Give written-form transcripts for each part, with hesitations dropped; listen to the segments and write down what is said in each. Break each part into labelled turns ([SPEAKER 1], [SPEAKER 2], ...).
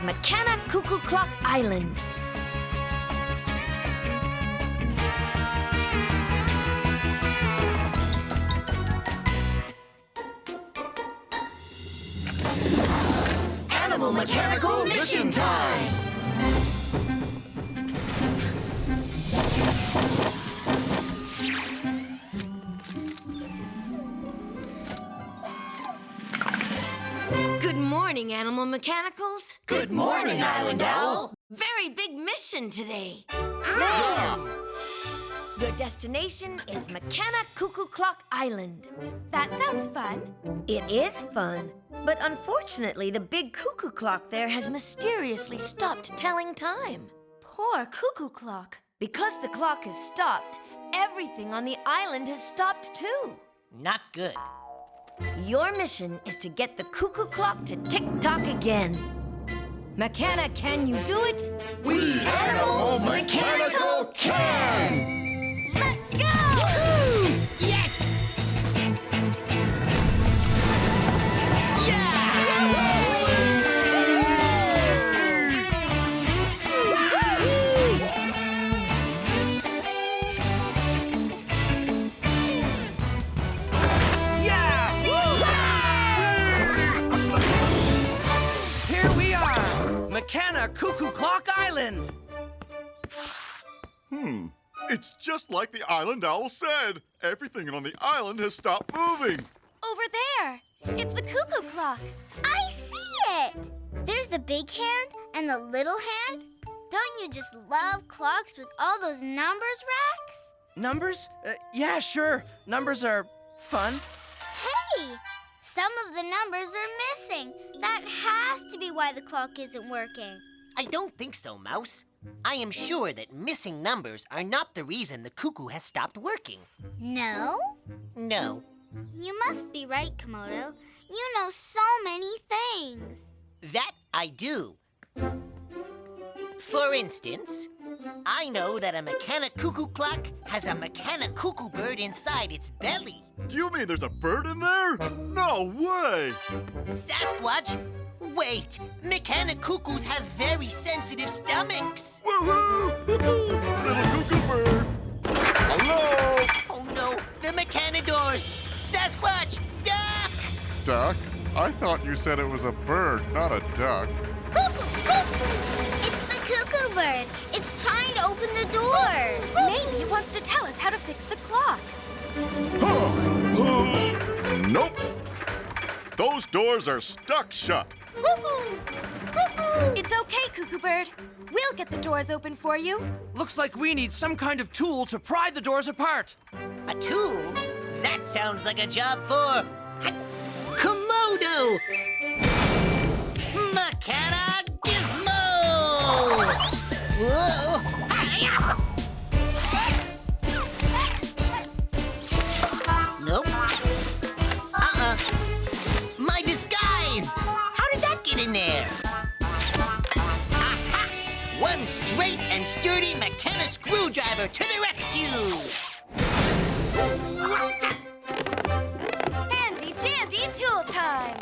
[SPEAKER 1] Mechana Cuckoo Clock Island.
[SPEAKER 2] Animal Mechanical Mission Time!
[SPEAKER 1] Good morning, Animal Mechanicals.
[SPEAKER 2] Good morning, Island Owl!
[SPEAKER 1] Very big mission today.
[SPEAKER 2] Yeah.
[SPEAKER 1] Your destination is Mechana Cuckoo Clock Island.
[SPEAKER 3] That sounds fun.
[SPEAKER 1] It is fun, but unfortunately, the big cuckoo clock there has mysteriously stopped telling time.
[SPEAKER 3] Poor cuckoo clock.
[SPEAKER 1] Because the clock has stopped, everything on the island has stopped too.
[SPEAKER 2] Not good.
[SPEAKER 1] Your mission is to get the cuckoo clock to tick-tock again. Mechana, can you do it?
[SPEAKER 2] We Animal Mechanical can!
[SPEAKER 1] Let's go!
[SPEAKER 2] Yes!
[SPEAKER 4] Here we are! Mechana Cuckoo Clock Island!
[SPEAKER 5] It's just like the Island Owl said. Everything on the island has stopped moving.
[SPEAKER 3] Over there. It's the cuckoo clock.
[SPEAKER 6] I see it! There's the big hand and the little hand. Don't you just love clocks with all those numbers racks?
[SPEAKER 4] Numbers? Yeah, sure. Numbers are fun.
[SPEAKER 6] Hey! Some of the numbers are missing. That has to be why the clock isn't working.
[SPEAKER 2] I don't think so, Mouse. I am sure that missing numbers are not the reason the cuckoo has stopped working.
[SPEAKER 6] No?
[SPEAKER 2] No.
[SPEAKER 6] You must be right, Komodo. You know so many things.
[SPEAKER 2] That I do. For instance, I know that a Mechana cuckoo clock has a Mechana cuckoo bird inside its belly.
[SPEAKER 5] Do you mean there's a bird in there? No way!
[SPEAKER 2] Sasquatch, wait! Mechana cuckoos have very sensitive stomachs.
[SPEAKER 5] Woohoo! Little cuckoo bird! Hello!
[SPEAKER 2] Oh no, the Mechana doors! Sasquatch, duck!
[SPEAKER 5] Duck? I thought you said it was a bird, not a duck.
[SPEAKER 6] It's the cuckoo bird. It's trying to open the doors.
[SPEAKER 3] Maybe it wants to tell us how to fix the clock.
[SPEAKER 5] Nope. Those doors are stuck shut.
[SPEAKER 3] It's okay, cuckoo bird. We'll get the doors open for you.
[SPEAKER 4] Looks like we need some kind of tool to pry the doors apart.
[SPEAKER 2] A tool? That sounds like a job for Komodo! Mechana Gizmo! Whoa! Hi-ya! Nope. My disguise! How did that get in there? Aha! One straight and sturdy Mechana screwdriver to the rescue!
[SPEAKER 3] Handy dandy tool time.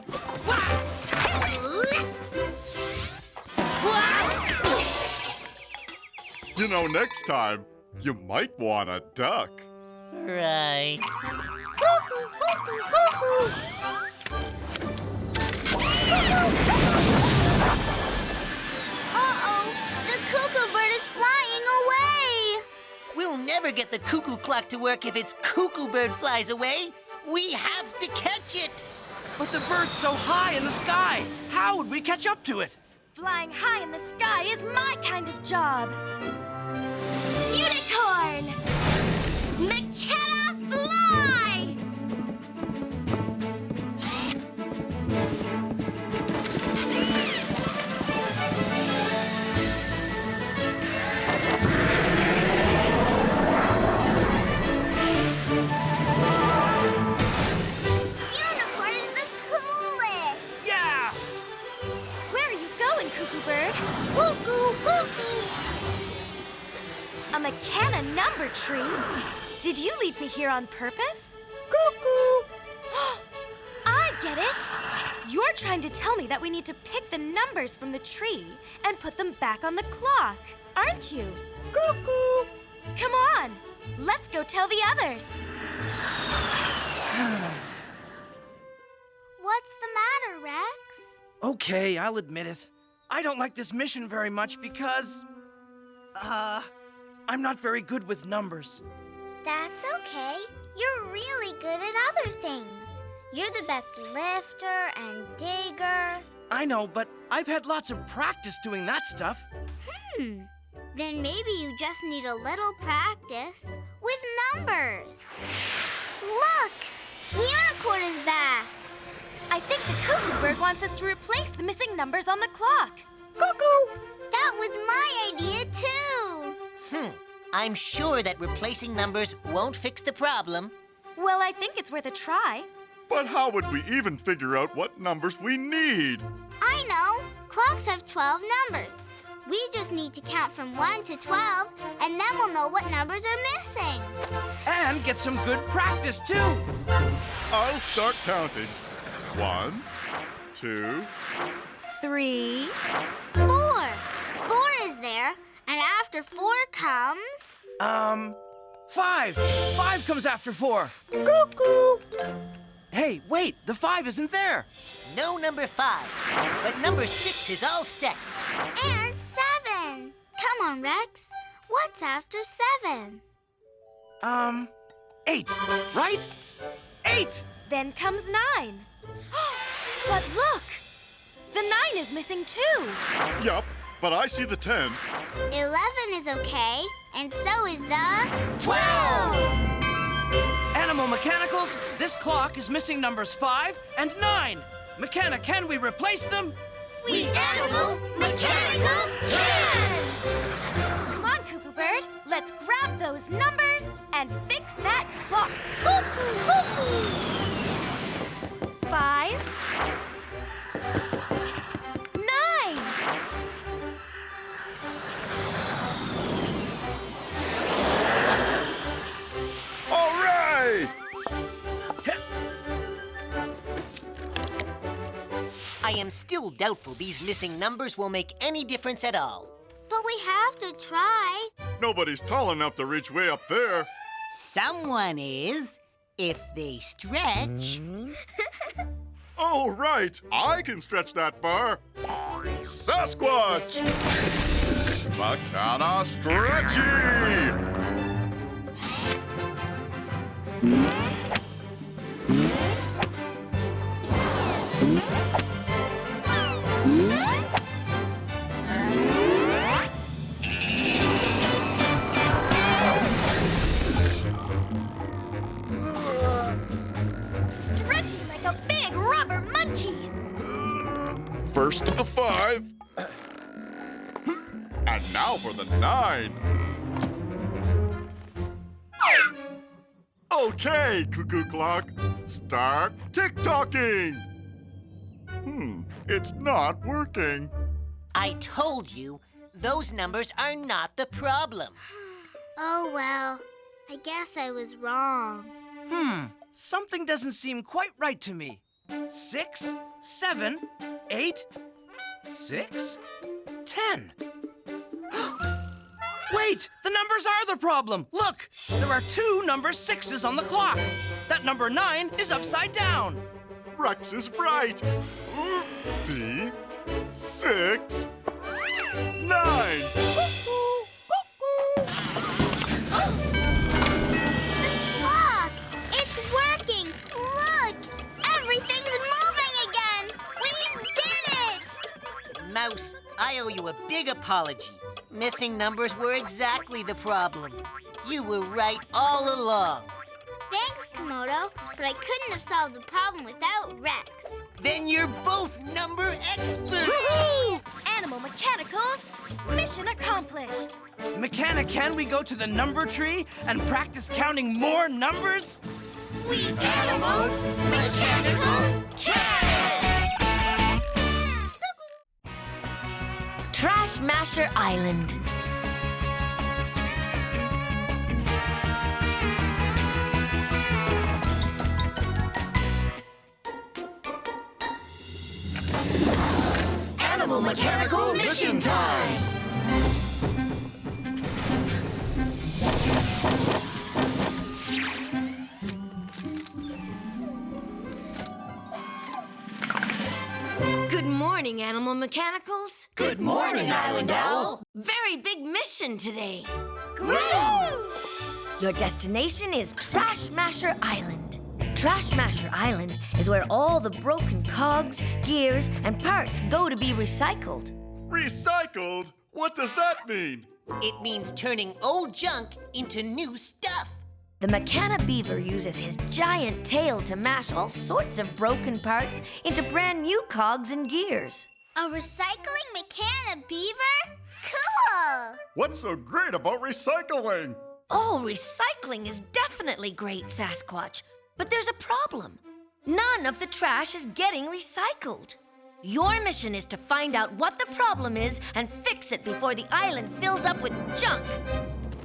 [SPEAKER 5] You know, next time, you might want a duck.
[SPEAKER 2] Right.
[SPEAKER 6] Uh-oh, the cuckoo bird is flying away.
[SPEAKER 2] We'll never get the cuckoo clock to work if its cuckoo bird flies away. We have to catch it.
[SPEAKER 4] But the bird's so high in the sky. How would we catch up to it?
[SPEAKER 3] Flying high in the sky is my kind of job. Unicorn! Mechana fly!
[SPEAKER 6] Unicorn is the coolest.
[SPEAKER 4] Yeah!
[SPEAKER 3] Where are you going, cuckoo bird?
[SPEAKER 6] Cuckoo, cuckoo.
[SPEAKER 3] A Mechana number tree? Did you leave me here on purpose?
[SPEAKER 6] Cuckoo.
[SPEAKER 3] I get it. You're trying to tell me that we need to pick the numbers from the tree and put them back on the clock, aren't you? Cuckoo! Come on, let's go tell the others.
[SPEAKER 6] What's the matter, Rex?
[SPEAKER 4] Okay, I'll admit it. I don't like this mission very much because... I'm not very good with numbers.
[SPEAKER 6] That's okay. You're really good at other things. You're the best lifter and digger.
[SPEAKER 4] I know, but I've had lots of practice doing that stuff.
[SPEAKER 6] Then maybe you just need a little practice with numbers. Look! Unicorn is back!
[SPEAKER 3] I think the cuckoo bird wants us to replace the missing numbers on the clock.
[SPEAKER 6] Cuckoo! That was my idea, too!
[SPEAKER 2] I'm sure that replacing numbers won't fix the problem.
[SPEAKER 3] Well, I think it's worth a try.
[SPEAKER 5] But how would we even figure out what numbers we need?
[SPEAKER 6] I know! Clocks have 12 numbers. We just need to count from 1 to 12, and then we'll know what numbers are missing.
[SPEAKER 4] And get some good practice, too.
[SPEAKER 5] I'll start counting. 1, 2...
[SPEAKER 3] 3.
[SPEAKER 6] 4. 4 is there, and after 4 comes...
[SPEAKER 4] 5. 5 comes after 4. Cuckoo! Hey, wait, the 5 isn't there.
[SPEAKER 2] No number 5, but number 6 is all set.
[SPEAKER 6] And 7. Come on, Rex. What's after 7?
[SPEAKER 4] 8, right? 8!
[SPEAKER 3] Then comes 9. But look! The 9 is missing too.
[SPEAKER 5] Yup, but I see the 10.
[SPEAKER 6] 11 is okay, and so is the...
[SPEAKER 2] 12!
[SPEAKER 4] Animal Mechanicals, this clock is missing numbers 5 and 9. Mechana, can we replace them?
[SPEAKER 6] We animal mechanical can!
[SPEAKER 3] Come on, Cuckoo Bird. Let's grab those numbers and fix that clock. 5, 9.
[SPEAKER 5] All right!
[SPEAKER 2] I am still doubtful these missing numbers will make any difference at all.
[SPEAKER 6] But we have to try.
[SPEAKER 5] Nobody's tall enough to reach way up there.
[SPEAKER 2] Someone is, if they stretch.
[SPEAKER 5] Oh, right. I can stretch that far. Sasquatch! Mechana stretchy!
[SPEAKER 3] Stretchy like a big rubber monkey.
[SPEAKER 5] First the 5. And now for the 9. Okay, Cuckoo Clock. Start tick-tocking. It's not working.
[SPEAKER 2] I told you, those numbers are not the problem.
[SPEAKER 6] Oh, well. I guess I was wrong.
[SPEAKER 4] Something doesn't seem quite right to me. 6, 7, 8, 6, 10. Wait! The numbers are the problem! Look! There are 2 number 6s on the clock. That number 9 is upside down.
[SPEAKER 5] Rex is right. See? 6, 9.
[SPEAKER 6] Look! It's working! Look! Everything's moving again! We did it!
[SPEAKER 2] Mouse, I owe you a big apology. Missing numbers were exactly the problem. You were right all along.
[SPEAKER 6] Thanks, Komodo, but I couldn't have solved the problem without Rex.
[SPEAKER 2] Then you're both number experts.
[SPEAKER 6] Woohoo!
[SPEAKER 3] Animal Mechanicals, mission accomplished.
[SPEAKER 4] Mechana, can we go to the number tree and practice counting more numbers?
[SPEAKER 3] We animal mechanical can!
[SPEAKER 1] Trash Masher Island. Animal Mechanical Mission Time! Good morning, Animal Mechanicals.
[SPEAKER 4] Good morning, Island Owl.
[SPEAKER 1] Very big mission today. Your destination is Trash Masher Island. Trash Masher Island is where all the broken cogs, gears, and parts go to be recycled.
[SPEAKER 5] Recycled? What does that mean?
[SPEAKER 2] It means turning old junk into new stuff.
[SPEAKER 1] The Mechana beaver uses his giant tail to mash all sorts of broken parts into brand new cogs and gears.
[SPEAKER 6] A recycling Mechana beaver? Cool!
[SPEAKER 5] What's so great about recycling?
[SPEAKER 1] Oh, recycling is definitely great, Sasquatch. But there's a problem. None of the trash is getting recycled. Your mission is to find out what the problem is and fix it before the island fills up with junk.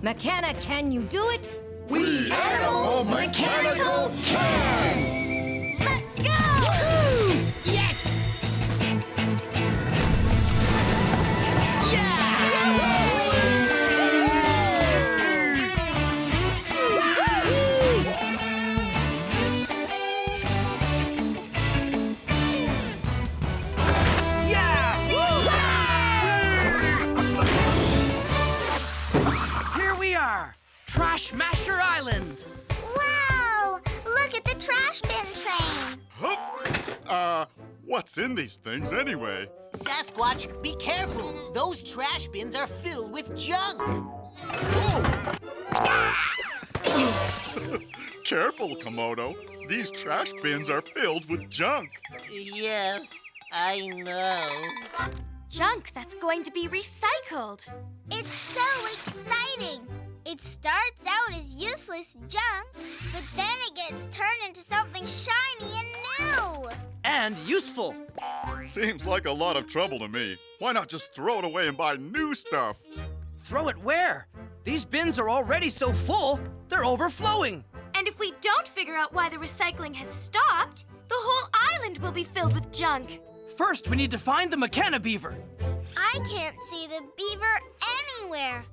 [SPEAKER 1] Mechana, can you do it?
[SPEAKER 5] We
[SPEAKER 1] Animal Mechanical
[SPEAKER 5] can!
[SPEAKER 1] Let's go!
[SPEAKER 2] Yes!
[SPEAKER 4] Here we are, Trash Masher Island.
[SPEAKER 6] Wow! Look at the trash bin train.
[SPEAKER 5] What's in these things anyway?
[SPEAKER 2] Sasquatch, be careful. Those trash bins are filled with junk.
[SPEAKER 5] Careful, Komodo. These trash bins are filled with junk.
[SPEAKER 2] Yes, I know.
[SPEAKER 3] Junk that's going to be recycled.
[SPEAKER 6] It's so exciting. It starts out as useless junk, but then it gets turned into something shiny and new.
[SPEAKER 4] And useful.
[SPEAKER 5] Seems like a lot of trouble to me. Why not just throw it away and buy new stuff?
[SPEAKER 4] Throw it where? These bins are already so full, they're overflowing.
[SPEAKER 3] And if we don't figure out why the recycling has stopped, the whole island will be filled with junk.
[SPEAKER 4] First, we need to find the Mechana beaver.
[SPEAKER 6] I can't see the beaver anywhere.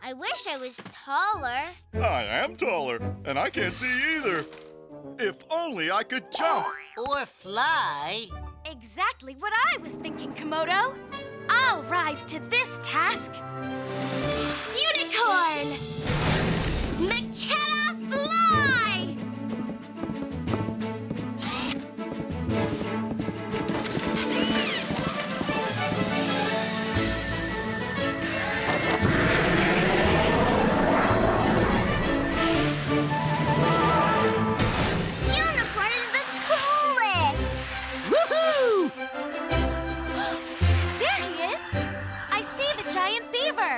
[SPEAKER 6] I wish I was taller.
[SPEAKER 5] I am taller, and I can't see either. If only I could jump.
[SPEAKER 2] Or fly.
[SPEAKER 3] Exactly what I was thinking, Komodo. I'll rise to this task. Unicorn! Mechana fly!
[SPEAKER 6] Unicorn is the coolest!
[SPEAKER 4] Woohoo!
[SPEAKER 3] There he is! I see the giant beaver.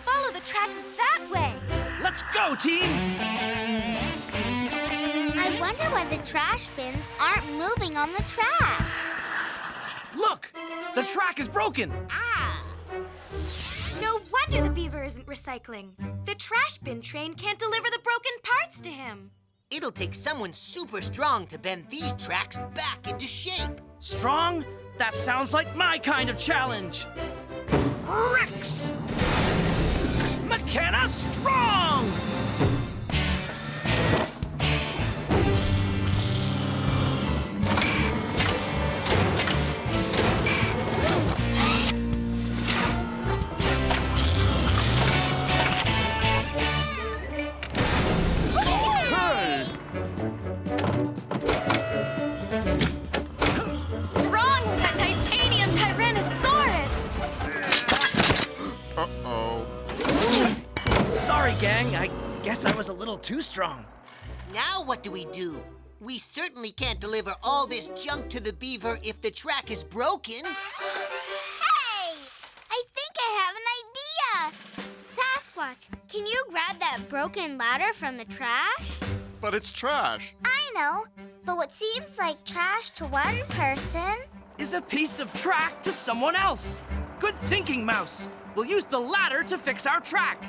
[SPEAKER 3] Follow the tracks that way.
[SPEAKER 4] Let's go, team!
[SPEAKER 6] I wonder why the trash bins aren't moving on the track.
[SPEAKER 4] Look! The track is broken!
[SPEAKER 2] Ah!
[SPEAKER 3] No wonder the beaver isn't recycling. The trash bin train can't deliver the broken parts to him.
[SPEAKER 2] It'll take someone super strong to bend these tracks back into shape.
[SPEAKER 4] Strong? That sounds like my kind of challenge! Rex! Mechana strong!
[SPEAKER 3] Strong with that titanium Tyrannosaurus!
[SPEAKER 5] Uh-oh.
[SPEAKER 4] Sorry, gang. I guess I was a little too strong.
[SPEAKER 2] Now what do? We certainly can't deliver all this junk to the beaver if the track is broken.
[SPEAKER 6] Hey! I think I have an idea! Sasquatch, can you grab that broken ladder from the trash?
[SPEAKER 5] But it's trash.
[SPEAKER 6] I know, but what seems like trash to one person...
[SPEAKER 4] Is a piece of track to someone else. Good thinking, Mouse. We'll use the ladder to fix our track.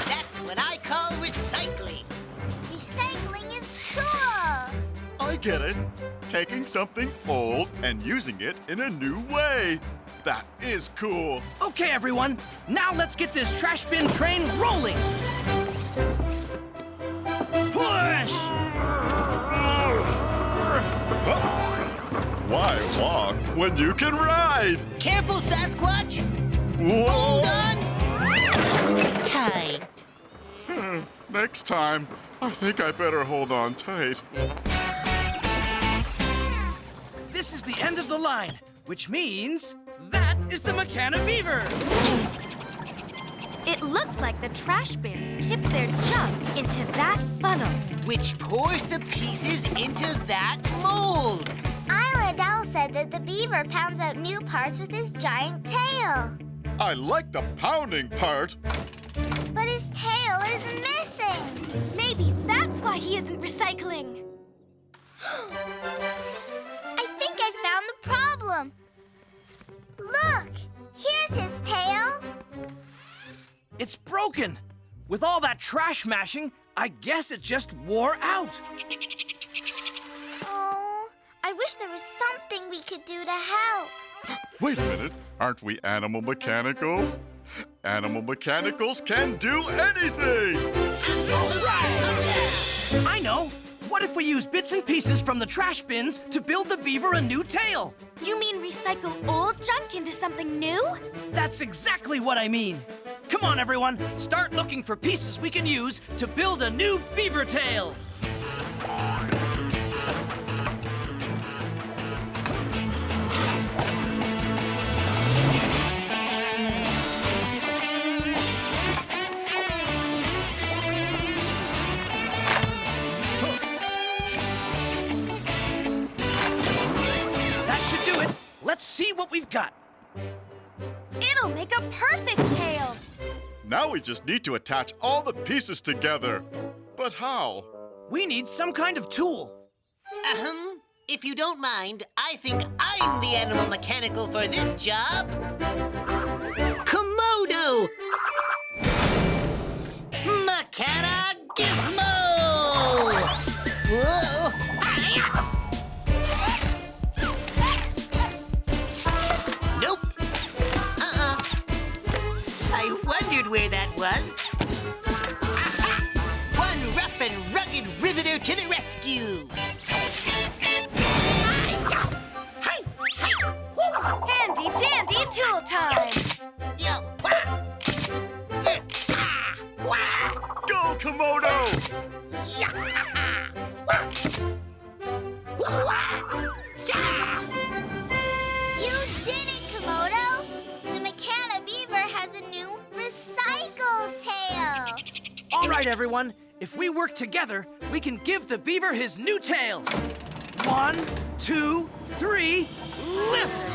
[SPEAKER 2] That's what I call recycling.
[SPEAKER 6] Recycling is cool!
[SPEAKER 5] I get it. Taking taking something old and using it in a new way. That is cool.
[SPEAKER 4] Okay, everyone. Now let's get this trash bin train rolling. Push!
[SPEAKER 5] Why walk when you can ride?
[SPEAKER 2] Careful, Sasquatch!
[SPEAKER 5] Whoa!
[SPEAKER 2] Hold on! Tight.
[SPEAKER 5] Next time, I think I better hold on tight.
[SPEAKER 4] This is the end of the line, which means that is the Mechana beaver.
[SPEAKER 3] It looks like the trash bins tipped their junk into that funnel.
[SPEAKER 2] Which pours the pieces into that mold.
[SPEAKER 6] Island Owl said that the beaver pounds out new parts with his giant tail.
[SPEAKER 5] I like the pounding part.
[SPEAKER 6] But his tail is missing.
[SPEAKER 3] Maybe that's why he isn't recycling.
[SPEAKER 6] I think I found the problem. Look, here's his tail.
[SPEAKER 4] It's broken. With all that trash mashing, I guess it just wore out.
[SPEAKER 6] Oh, I wish there was something we could do to help.
[SPEAKER 5] Wait a minute. Aren't we animal mechanicals? Animal mechanicals can do anything!
[SPEAKER 4] I know. What if we use bits and pieces from the trash bins to build the beaver a new tail?
[SPEAKER 3] You mean recycle old junk into something new?
[SPEAKER 4] That's exactly what I mean. Come on, everyone. Start looking for pieces we can use to build a new beaver tail. Let's see what we've got.
[SPEAKER 3] It'll make a perfect tail.
[SPEAKER 5] Now we just need to attach all the pieces together. But how?
[SPEAKER 4] We need some kind of tool.
[SPEAKER 2] If you don't mind, I think I'm the animal mechanical for this job. Komodo! Mechana Gizmo! Whoa! Nope. I wondered where that was. One rough and rugged riveter to the rescue.
[SPEAKER 3] Handy dandy tool time.
[SPEAKER 5] Go, Komodo!
[SPEAKER 6] You did it, Komodo! The Mechana beaver has a new recycle tail!
[SPEAKER 4] All right, everyone. If we work together, we can give the beaver his new tail. 1, 2, 3, lift!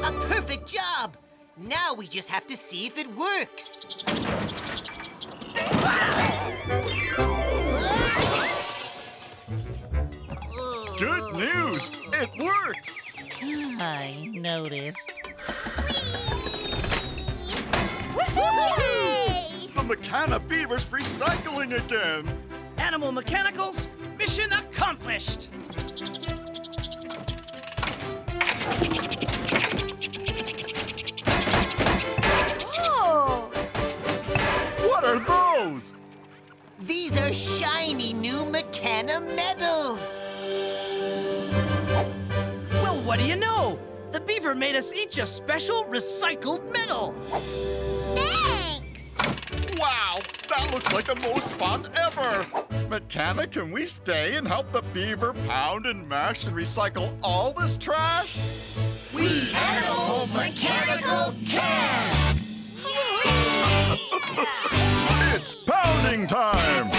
[SPEAKER 2] A perfect job! Now we just have to see if it works.
[SPEAKER 5] Good news! It worked!
[SPEAKER 2] I noticed.
[SPEAKER 6] Yay!
[SPEAKER 5] The Mechana beaver's recycling again!
[SPEAKER 4] Animal mechanicals, mission accomplished.
[SPEAKER 3] Oh!
[SPEAKER 5] What are those?
[SPEAKER 2] These are shiny new Mechana medals.
[SPEAKER 4] Well, what do you know? The beaver made us each a special recycled medal.
[SPEAKER 6] Thanks!
[SPEAKER 5] Wow, that looks like the most fun ever! Mechana, can we stay and help the beaver pound and mash and recycle all this trash?
[SPEAKER 2] We Animal Mechanical can!
[SPEAKER 5] It's pounding time!